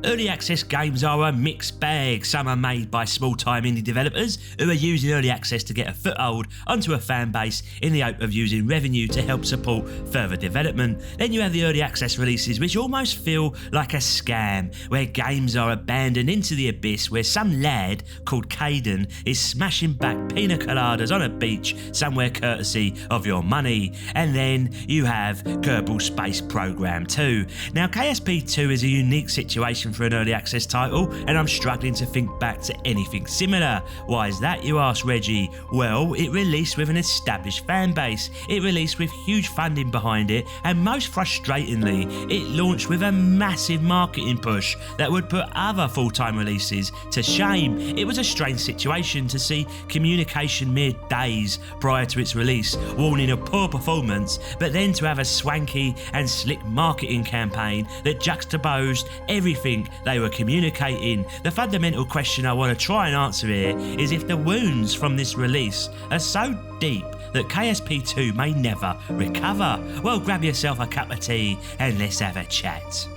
Early access games are a mixed bag. Some are made by small-time indie developers who are using early access to get a foothold onto a fan base in the hope of using revenue to help support further development. Then you have the early access releases which almost feel like a scam, where games are abandoned into the abyss where some lad called Caden is smashing back pina coladas on a beach somewhere courtesy of your money. And then you have Kerbal Space Program 2. Now KSP2 is a unique situation for an early access title, and I'm struggling to think back to anything similar. Why is that, you ask Reggie? Well, it released with an established fan base, it released with huge funding behind it, and most frustratingly, it launched with a massive marketing push that would put other full-time releases to shame. It was a strange situation to see communication mere days prior to its release warning of poor performance, but then to have a swanky and slick marketing campaign that juxtaposed everything they were communicating. The fundamental question I want to try and answer here is if the wounds from this release are so deep that KSP2 may never recover. Well, grab yourself a cup of tea and let's have a chat.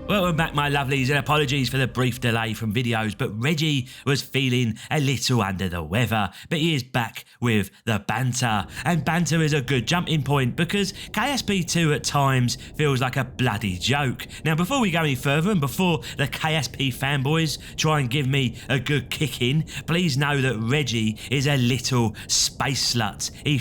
Welcome back, my lovelies, and apologies for the brief delay from videos, but Reggie was feeling a little under the weather, but he is back with the banter, and banter is a good jumping point because KSP2 at times feels like a bloody joke. Now, before we go any further and before the KSP fanboys try and give me a good kicking, please know that Reggie is a little space slut. He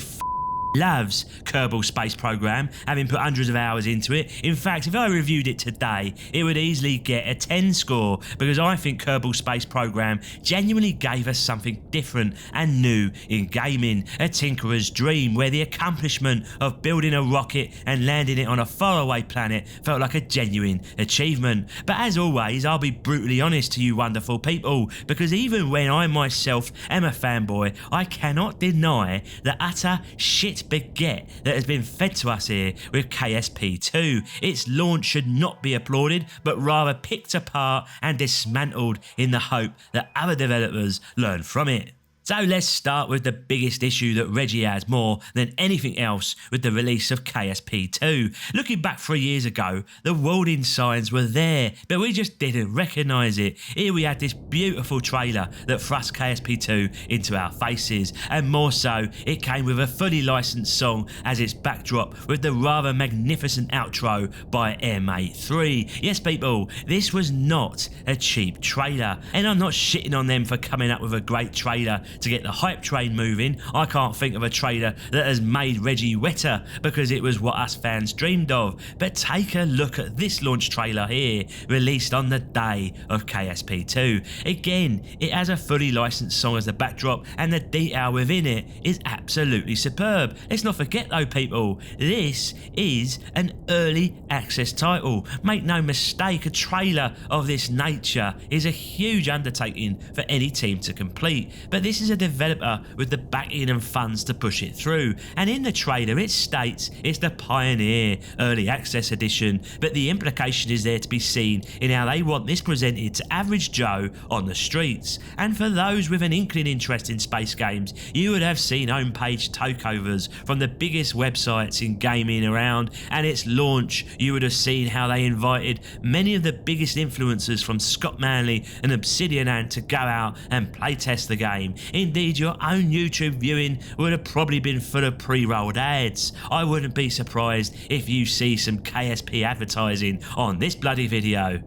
loves Kerbal Space Program, having put hundreds of hours into it. In fact, if I reviewed it today, it would easily get a 10 score because I think Kerbal Space Program genuinely gave us something different and new in gaming. A tinkerer's dream where the accomplishment of building a rocket and landing it on a faraway planet felt like a genuine achievement. But as always, I'll be brutally honest to you wonderful people, because even when I myself am a fanboy, I cannot deny the utter shit baguette that has been fed to us here with KSP2. Its launch should not be applauded, but rather picked apart and dismantled in the hope that other developers learn from it. So let's start with the biggest issue that Reggie has more than anything else with the release of KSP2. Looking back 3 years ago, the warning signs were there, but we just didn't recognise it. Here we had this beautiful trailer that thrust KSP2 into our faces, and more so, it came with a fully licensed song as its backdrop with the rather magnificent outro by M83. Yes people, this was not a cheap trailer, and I'm not shitting on them for coming up with a great trailer to get the hype train moving. I can't think of a trailer that has made Reggie wetter because it was what us fans dreamed of. But take a look at this launch trailer here, released on the day of KSP2. Again, it has a fully licensed song as the backdrop, and the detail within it is absolutely superb. Let's not forget though people, this is an early access title. Make no mistake, a trailer of this nature is a huge undertaking for any team to complete, but this is a developer with the backing and funds to push it through, and in the trailer it states it's the Pioneer Early Access Edition, but the implication is there to be seen in how they want this presented to average Joe on the streets. And for those with an inkling interest in space games, you would have seen homepage takeovers from the biggest websites in gaming around, and its launch you would have seen how they invited many of the biggest influencers from Scott Manley and Obsidian Ant to go out and playtest the game. Indeed, your own YouTube viewing would have probably been full of pre-rolled ads. I wouldn't be surprised if you see some KSP advertising on this bloody video.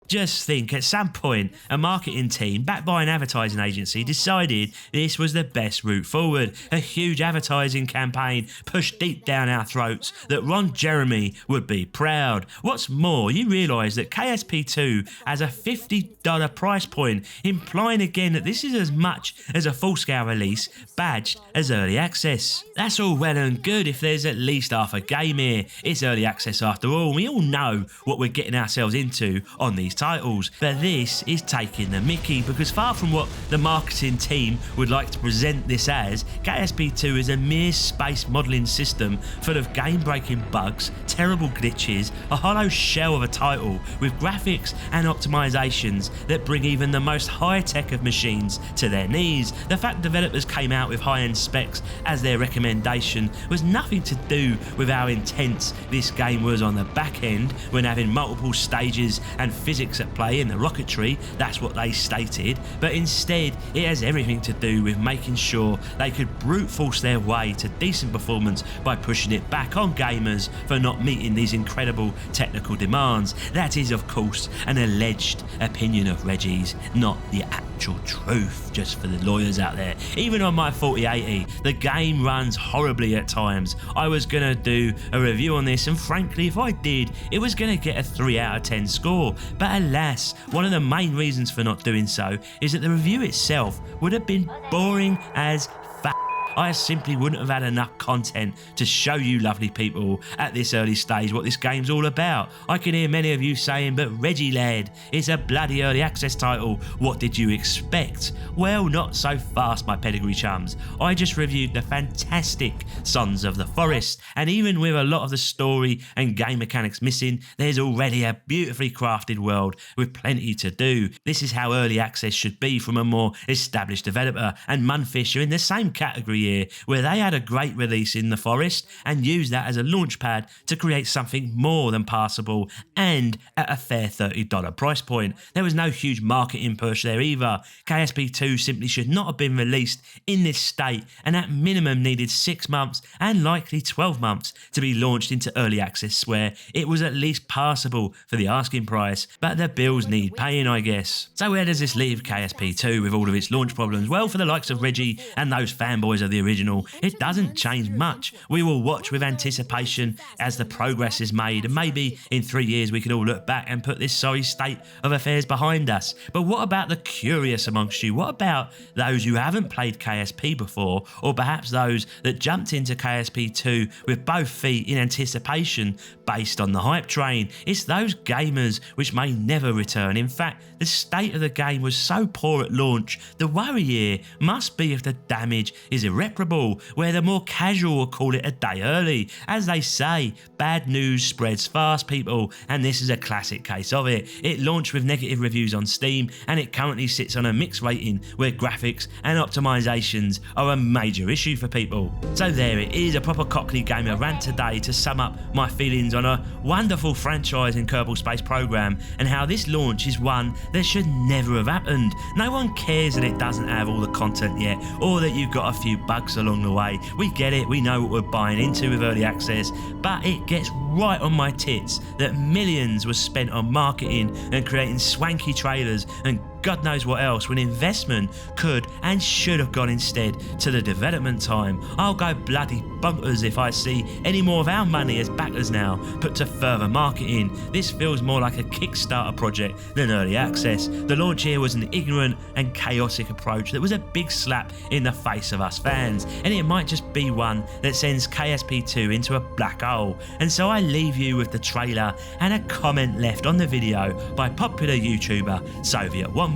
Just think, at some point, a marketing team backed by an advertising agency decided this was the best route forward. A huge advertising campaign pushed deep down our throats that Ron Jeremy would be proud. What's more, you realise that KSP2 has a $50 price point, implying again that this is as much as a full-scale release badged as early access. That's all well and good if there's at least half a game here. It's early access after all, and we all know what we're getting ourselves into on these titles. But this is taking the mickey, because far from what the marketing team would like to present this as, KSP2 is a mere space modelling system full of game-breaking bugs, terrible glitches, a hollow shell of a title with graphics and optimizations that bring even the most high-tech of machines to their knees. The fact developers came out with high-end specs as their recommendation was nothing to do with how intense this game was on the back end when having multiple stages and physics at play in the rocketry. That's what they stated, but instead it has everything to do with making sure they could brute force their way to decent performance by pushing it back on gamers for not meeting these incredible technical demands. That is, of course, an alleged opinion of Reggie's, not the actual truth, just for the lawyers out there. Even on my 4080, the game runs horribly at times. I was gonna do a review on this, and frankly, if I did, it was gonna get a 3 out of 10 score. But alas, one of the main reasons for not doing so is that the review itself would have been boring as f***. I simply wouldn't have had enough content to show you lovely people at this early stage what this game's all about. I can hear many of you saying, but Reggie lad, it's a bloody early access title, what did you expect? Well, not so fast, my pedigree chums. I just reviewed the fantastic Sons of the Forest, and even with a lot of the story and game mechanics missing, there's already a beautifully crafted world with plenty to do. This is how early access should be from a more established developer, and Munfish are in the same category here, where they had a great release in the Forest and used that as a launchpad to create something more than passable and at a fair $30 price point. There was no huge marketing push there either. KSP2 simply should not have been released in this state, and at minimum needed 6 months and likely 12 months to be launched into early access, where it was at least passable for the asking price. But the bills need paying, I guess. So where does this leave KSP2 with all of its launch problems? Well, for the likes of Reggie and those fanboys of the original, it doesn't change much. We will watch with anticipation as the progress is made, and maybe in 3 years we can all look back and put this sorry state of affairs behind us. But what about the curious amongst you? What about those who haven't played KSP before, or perhaps those that jumped into KSP2 with both feet in anticipation based on the hype train? It's those gamers which may never return. In fact, the state of the game was so poor at launch, the worry here must be if the damage is irreparable, where the more casual will call it a day early. As they say, bad news spreads fast, people, and this is a classic case of it. It launched with negative reviews on Steam, and it currently sits on a mixed rating where graphics and optimizations are a major issue for people. So there it is, a proper Cockney gamer rant today to sum up my feelings on a wonderful franchise in Kerbal Space Program, and how this launch is one that should never have happened. No one cares that it doesn't have all the content yet, or that you've got a few bugs along the way. We get it, we know what we're buying into with early access, but it gets right on my tits that millions was spent on marketing and creating swanky trailers and God knows what else, when investment could and should have gone instead to the development time. I'll go bloody bonkers if I see any more of our money as backers now put to further marketing. This feels more like a Kickstarter project than early access. The launch here was an ignorant and chaotic approach that was a big slap in the face of us fans, and it might just be one that sends KSP2 into a black hole. And so I leave you with the trailer and a comment left on the video by popular YouTuber Soviet Womble.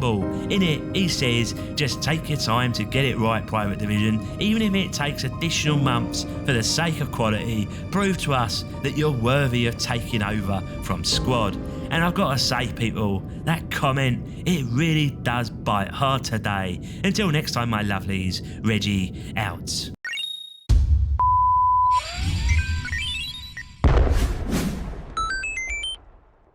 In it, he says, just take your time to get it right, Private Division. Even if it takes additional months for the sake of quality, prove to us that you're worthy of taking over from Squad. And I've got to say, people, that comment, it really does bite hard today. Until next time, my lovelies, Reggie out.